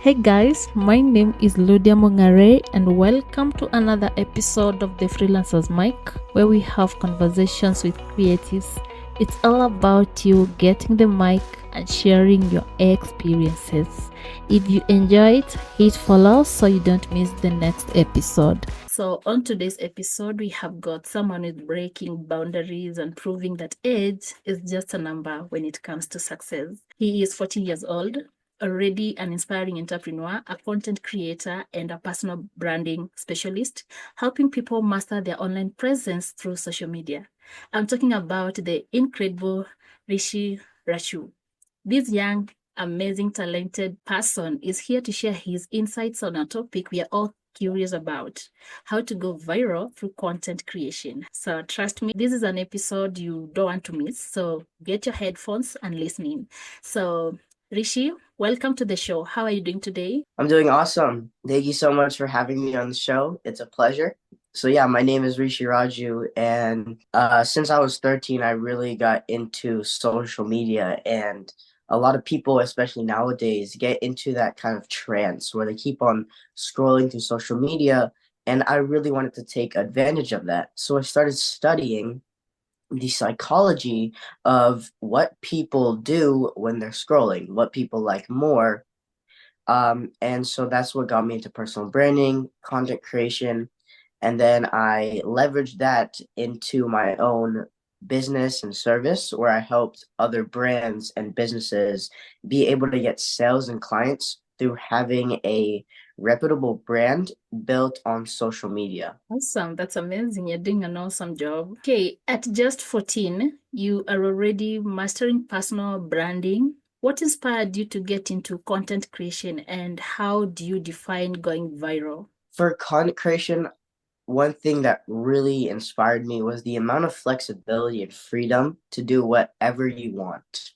Hey guys, my name is Ludiah Mong'are and welcome to another episode of the Freelancer's Mic where we have conversations with creatives. It's all about you getting the mic and sharing your experiences. If you enjoy it, hit follow so you don't miss the next episode. So on today's episode, we have got someone who's breaking boundaries and proving that age is just a number when it comes to success. He is 14 years old, already an inspiring entrepreneur, a content creator, and a personal branding specialist, helping people master their online presence through social media. I'm talking about the incredible Rishee Raju. This young, amazing, talented person is here to share his insights on a topic we are all curious about: how to go viral through content creation. So trust me, this is an episode you don't want to miss. So get your headphones and listen in. So Rishee, welcome to the show. How are you doing today? I'm doing awesome. Thank you so much for having me on the show. It's a pleasure. So yeah, my name is Rishee Raju, and since I was 13, I really got into social media, and a lot of people, especially nowadays, get into that kind of trance where they keep on scrolling through social media, and I really wanted to take advantage of that. So I started studying the psychology of what people do when they're scrolling, what people like more, and so that's what got me into personal branding, content creation. And then I leveraged that into my own business and service where I helped other brands and businesses be able to get sales and clients through having a reputable brand built on social media. Awesome. That's amazing. You're doing an awesome job. Okay, at just 14, you are already mastering personal branding. What inspired you to get into content creation and how do you define going viral? For content creation, one thing that really inspired me was the amount of flexibility and freedom to do whatever you want.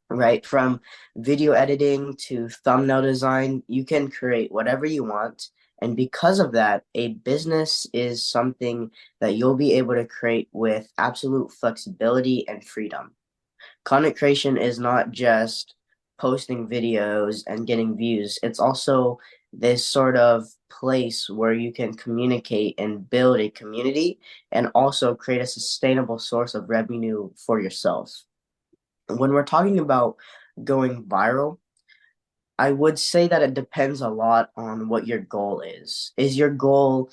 Right? From video editing to thumbnail design, you can create whatever you want. And because of that, a business is something that you'll be able to create with absolute flexibility and freedom. Content creation is not just posting videos and getting views, it's also this sort of place where you can communicate and build a community and also create a sustainable source of revenue for yourself. When we're talking about going viral, I would say that it depends a lot on what your goal is. Is your goal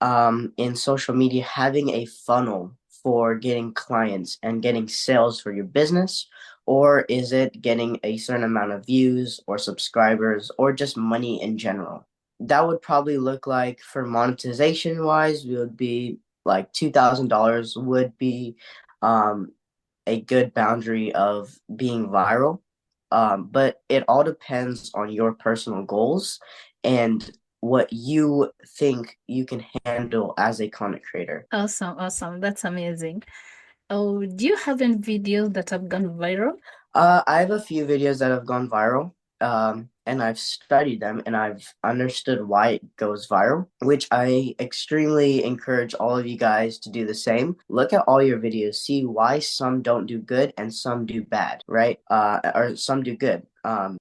in social media having a funnel for getting clients and getting sales for your business? Or is it getting a certain amount of views or subscribers or just money in general? That would probably look like, for monetization wise, we would be like $2,000 would be um, a good boundary of being viral. But it all depends on your personal goals and what you think you can handle as a content creator. Awesome, awesome. That's amazing. Oh, do you have any videos that have gone viral? I have a few videos that have gone viral, and I've studied them and I've understood why it goes viral, which I extremely encourage all of you guys to do the same. Look at all your videos, see why some don't do good and some do bad, right? Or some do good.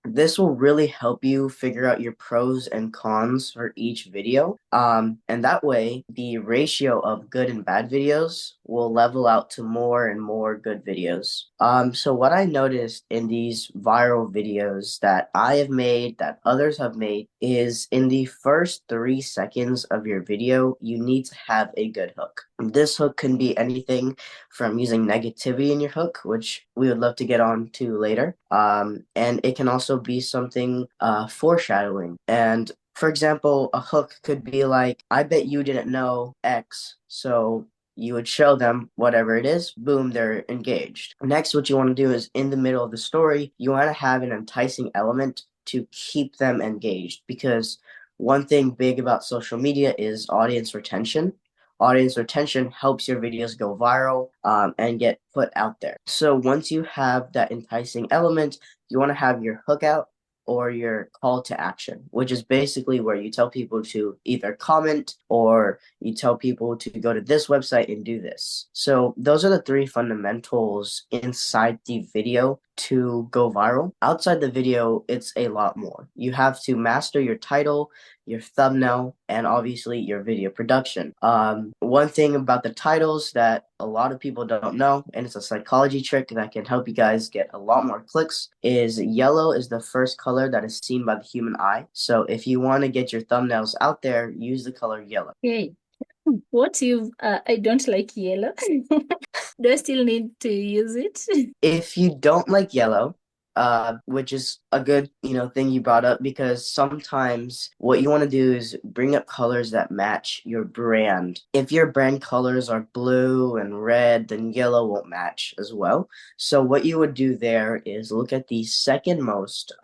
This will really help you figure out your pros and cons for each video. And that way, the ratio of good and bad videos will level out to more and more good videos. So what I noticed in these viral videos that I have made, that others have made, is in the first 3 seconds of your video, you need to have a good hook. This hook can be anything from using negativity in your hook, which we would love to get on to later. And it can also be something foreshadowing. And for example, a hook could be like, I bet you didn't know X, so you would show them whatever it is, boom, they're engaged. Next, what you want to do is in the middle of the story, you want to have an enticing element to keep them engaged, because one thing big about social media is audience retention. Audience retention helps your videos go viral and get put out there. So once you have that enticing element, you want to have your hook out or your call to action, which is basically where you tell people to either comment or you tell people to go to this website and do this. So those are the three fundamentals inside the video to go viral. Outside the video, it's a lot more. You have to master your title, your thumbnail, and obviously your video production. One thing about the titles that a lot of people don't know, and it's a psychology trick that can help you guys get a lot more clicks, is yellow is the first color that is seen by the human eye. So if you want to get your thumbnails out there, use the color yellow. Okay. What you I don't like yellow. Do I still need to use it? If you don't like yellow, which is a good, thing you brought up, because sometimes what you want to do is bring up colors that match your brand. If your brand colors are blue and red, then yellow won't match as well. So what you would do there is look at the second most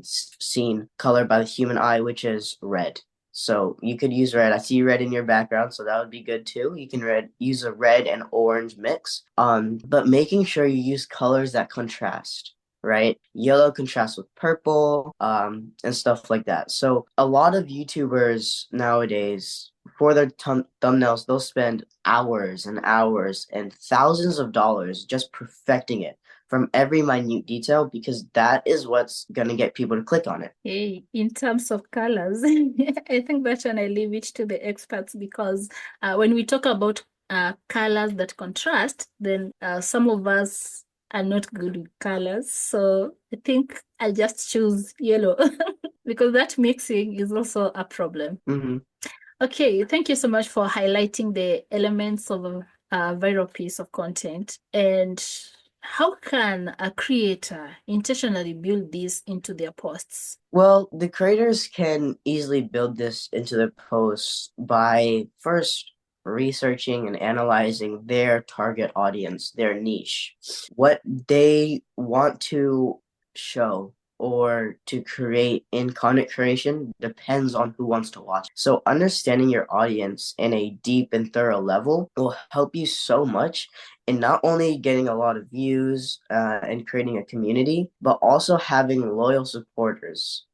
seen color by the human eye, which is red. So you could use red. I see red in your background, so that would be good too. You can use a red and orange mix. But making sure you use colors that contrast, right? Yellow contrasts with purple, and stuff like that. So a lot of YouTubers nowadays, for their thumbnails, they'll spend hours and hours and thousands of dollars just perfecting it from every minute detail, because that is what's going to get people to click on it. Hey, in terms of colors, I think that one I leave it to the experts, because when we talk about colors that contrast, then some of us are not good with colors. So I think I'll just choose yellow because that mixing is also a problem. Mm-hmm. Okay, thank you so much for highlighting the elements of a viral piece of content. And how can a creator intentionally build this into their posts? Well, the creators can easily build this into their posts by first researching and analyzing their target audience, their niche, what they want to show or to create in content creation depends on who wants to watch. So understanding your audience in a deep and thorough level will help you so much in not only getting a lot of views and creating a community, but also having loyal supporters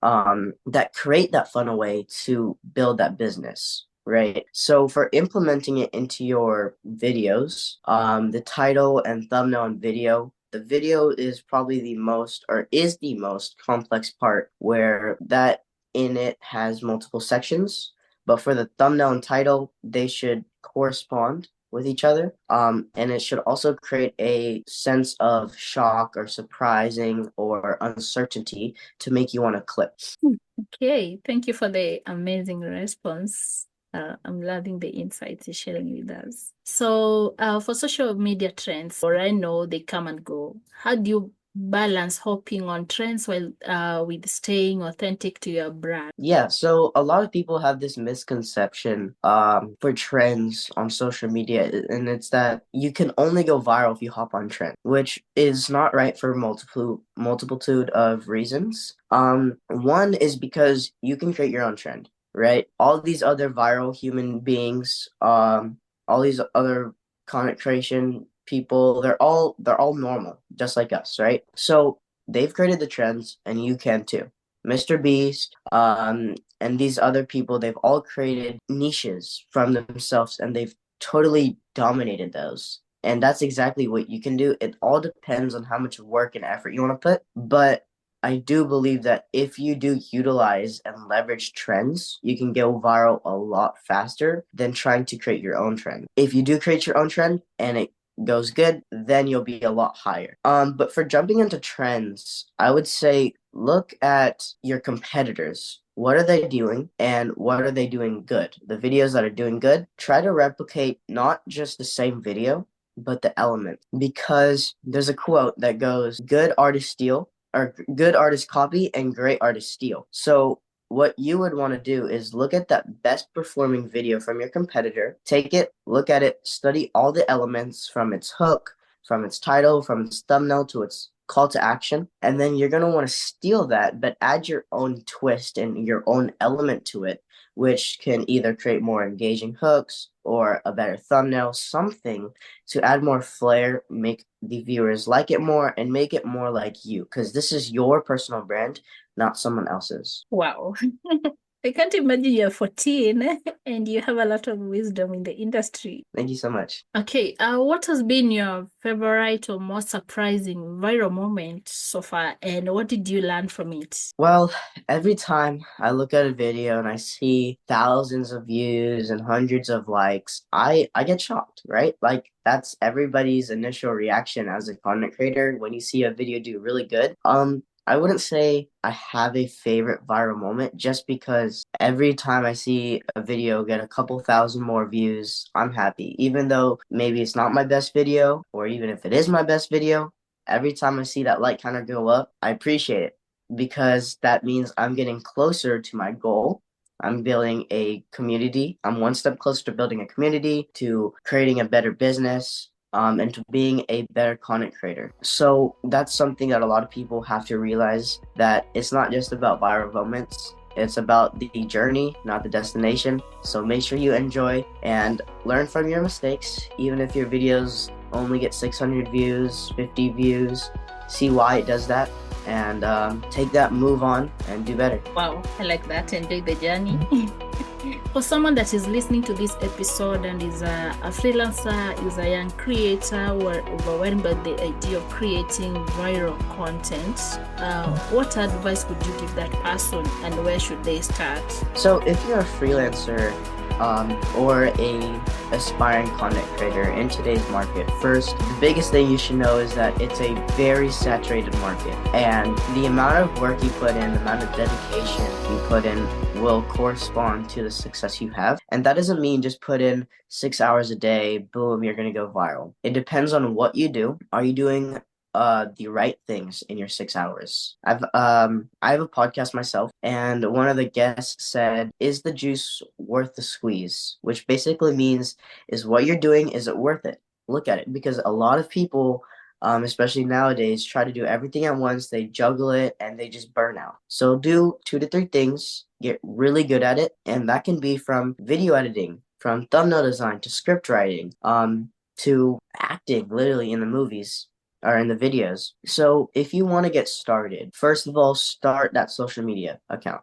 that create that funnel way to build that business. Right. So for implementing it into your videos, the title and thumbnail and video, the video is probably the most complex part, where that in it has multiple sections. But for the thumbnail and title, they should correspond with each other. And it should also create a sense of shock or surprising or uncertainty to make you want to click. Okay, thank you for the amazing response. I'm loving the insights you're sharing with us. So, for social media trends, or I know they come and go, how do you balance hopping on trends while with staying authentic to your brand? Yeah, so a lot of people have this misconception for trends on social media, and it's that you can only go viral if you hop on trend, which is not right for multitude of reasons. One is because you can create your own trend, right? All these other viral human beings, all these other content creation people, they're all normal, just like us, right? So they've created the trends, and you can too. Mr. Beast, and these other people, they've all created niches from themselves, and they've totally dominated those. And that's exactly what you can do. It all depends on how much work and effort you want to put. But I do believe that if you do utilize and leverage trends, you can go viral a lot faster than trying to create your own trend. If you do create your own trend and it goes good, then you'll be a lot higher. But for jumping into trends, I would say look at your competitors. What are they doing and what are they doing good? The videos that are doing good, try to replicate not just the same video, but the element. Because there's a quote that goes, good artists steal, or good artists copy and great artists steal. So what you would want to do is look at that best performing video from your competitor, take it, look at it, study all the elements from its hook, from its title, from its thumbnail to its call to action, and then you're going to want to steal that, but add your own twist and your own element to it, which can either create more engaging hooks or a better thumbnail, something to add more flair, make the viewers like it more, and make it more like you, because this is your personal brand, not someone else's. Wow. I can't imagine you're 14 and you have a lot of wisdom in the industry. Thank you so much. Okay, what has been your favorite or most surprising viral moment so far, and what did you learn from it? Well, every time I look at a video and I see thousands of views and hundreds of likes, I get shocked, right? Like that's everybody's initial reaction as a content creator when you see a video do really good. I wouldn't say I have a favorite viral moment just because every time I see a video get a couple thousand more views, I'm happy. Even though maybe it's not my best video, or even if it is my best video, every time I see that like counter go up, I appreciate it because that means I'm getting closer to my goal. I'm building a community. I'm one step closer to building a community, to creating a better business, and to being a better content creator. So that's something that a lot of people have to realize, that it's not just about viral moments. It's about the journey, not the destination. So make sure you enjoy and learn from your mistakes. Even if your videos only get 600 views, 50 views, see why it does that, and take that, move on, and do better. Wow, I like that. Enjoy the journey. For someone that is listening to this episode and is a freelancer, is a young creator, or overwhelmed by the idea of creating viral content, what advice would you give that person, and where should they start? So if you're a freelancer or a aspiring content creator in today's market, first, the biggest thing you should know is that it's a very saturated market, and the amount of work you put in, the amount of dedication you put in will correspond to the success you have. And that doesn't mean just put in 6 hours a day, boom, you're going to go viral. It depends on what you do. Are you doing the right things in your 6 hours? I have a podcast myself, and one of the guests said, "Is the juice worth the squeeze?" Which basically means, is what you're doing, is it worth it? Look at it, because a lot of people, especially nowadays, try to do everything at once. They juggle it and they just burn out. So do 2 to 3 things, get really good at it, and that can be from video editing, from thumbnail design to script writing, to acting, literally in the movies or in the videos. So if you want to get started, first of all, start that social media account.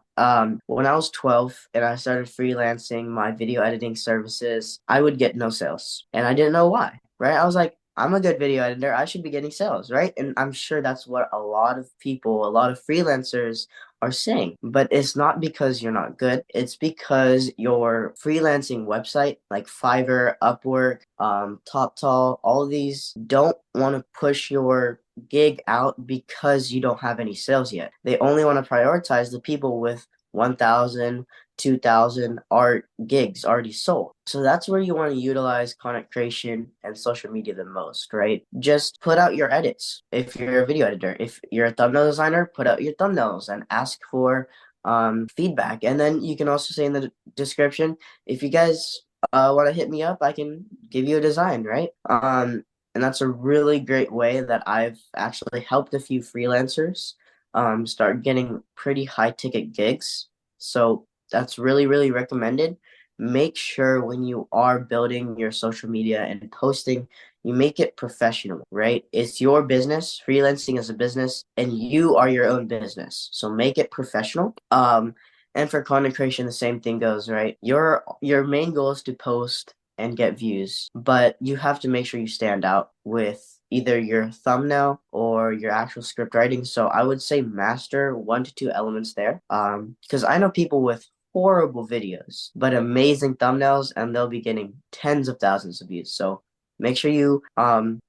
When I was 12 and I started freelancing my video editing services, I would get no sales, and I didn't know why, right? I was like, I'm a good video editor, I should be getting sales, right? And I'm sure that's what a lot of people, a lot of freelancers are saying. But it's not because you're not good. It's because your freelancing website like Fiverr, Upwork, TopTal, all these don't want to push your gig out because you don't have any sales yet. They only want to prioritize the people with 1,000, 2,000 art gigs already sold. So that's where you want to utilize content creation and social media the most, right? Just put out your edits. If you're a video editor, if you're a thumbnail designer, put out your thumbnails and ask for feedback. And then you can also say in the description, if you guys want to hit me up, I can give you a design, right? And that's a really great way that I've actually helped a few freelancers start getting pretty high ticket gigs. So that's really, really recommended. Make sure when you are building your social media and posting, you make it professional, right? It's your business. Freelancing is a business, and you are your own business. So make it professional. And for content creation, the same thing goes, right? Your main goal is to post and get views, but you have to make sure you stand out with either your thumbnail or your actual script writing. So I would say master 1 to 2 elements there. Because I know people with horrible videos, but amazing thumbnails, and they'll be getting tens of thousands of views. So make sure you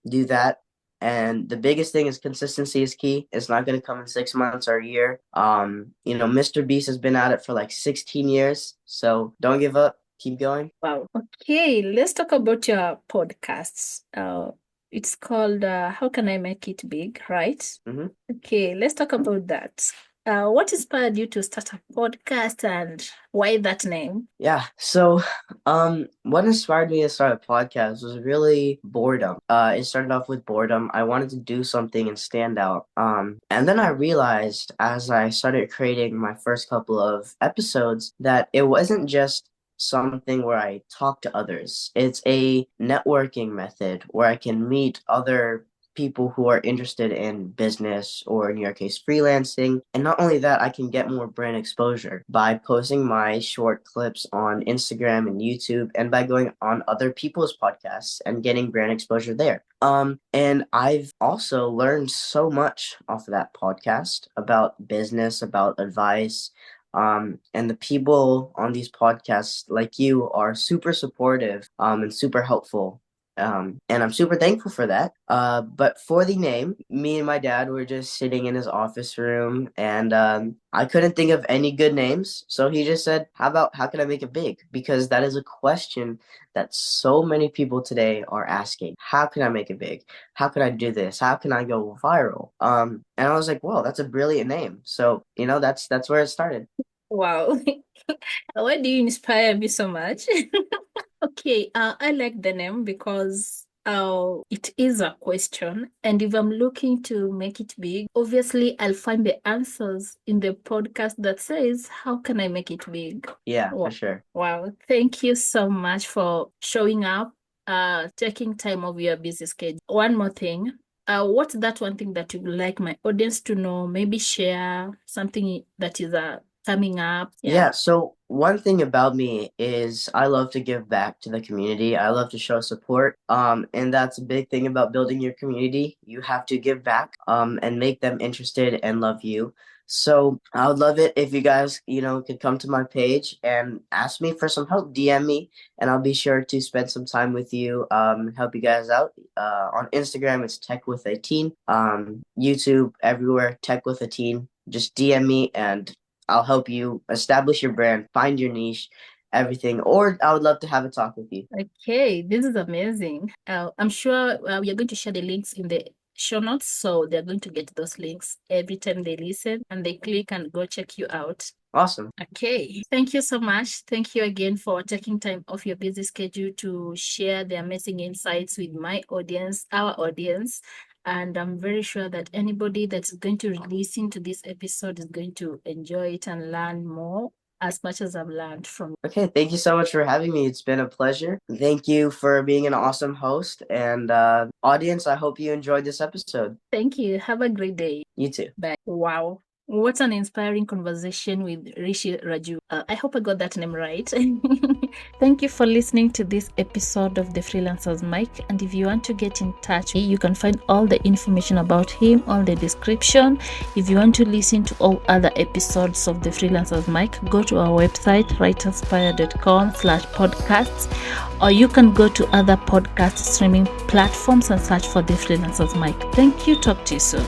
do that. And the biggest thing is consistency is key. It's not going to come in 6 months or a year. Mr. Beast has been at it for like 16 years. So don't give up. Keep going. Wow. Okay, let's talk about your podcasts. It's called How Can I Make It Big, right? Mm-hmm. Okay, let's talk about that. What inspired you to start a podcast, and why that name? Yeah. So, what inspired me to start a podcast was really boredom. It started off with boredom. I wanted to do something and stand out. And then I realized as I started creating my first couple of episodes that it wasn't just something where I talk to others. It's a networking method where I can meet other people who are interested in business or, in your case, freelancing. And not only that, I can get more brand exposure by posting my short clips on Instagram and YouTube, and by going on other people's podcasts and getting brand exposure there. And I've also learned so much off of that podcast about business, about advice. And the people on these podcasts, like you, are super supportive and super helpful. And I'm super thankful for that. But for the name, me and my dad were just sitting in his office room, and I couldn't think of any good names. So he just said, how can I make it big? Because that is a question that so many people today are asking. How can I make it big? How can I do this? How can I go viral? And I was like, whoa, that's a brilliant name. So, that's where it started. Wow. Why do you inspire me so much? Okay, I like the name because it is a question, and if I'm looking to make it big, obviously I'll find the answers in the podcast that says, how can I make it big? Yeah, Wow. for sure. Wow. Thank you so much for showing up, taking time of your busy schedule. One more thing. What's that one thing that you would like my audience to know? Maybe share something that is coming up. Yeah, so one thing about me is I love to give back to the community. I love to show support. And that's a big thing about building your community. You have to give back, and make them interested and love you. So I would love it if you guys, could come to my page and ask me for some help, DM me, and I'll be sure to spend some time with you, help you guys out. On Instagram, it's Tech with a Teen. YouTube, everywhere, Tech with a Teen. Just DM me and I'll help you establish your brand, find your niche, everything. Or I would love to have a talk with you. Okay, this is amazing. I'm sure we are going to share the links in the show notes, so they're going to get those links every time they listen and they click and go check you out. Awesome. Okay, thank you so much. Thank you again for taking time off your busy schedule to share the amazing insights with my audience, our audience. And I'm very sure that anybody that's going to listen to this episode is going to enjoy it and learn more as much as I've learned from you. Okay, thank you so much for having me. It's been a pleasure. Thank you for being an awesome host. And audience, I hope you enjoyed this episode. Thank you. Have a great day. You too. Bye. Wow. What an inspiring conversation with Rishee Raju. I hope I got that name right. Thank you for listening to this episode of The Freelancer's Mic. And if you want to get in touch, you can find all the information about him on the description. If you want to listen to all other episodes of The Freelancer's Mic, go to our website, writerspire.com/podcasts, or you can go to other podcast streaming platforms and search for The Freelancer's Mic. Thank you. Talk to you soon.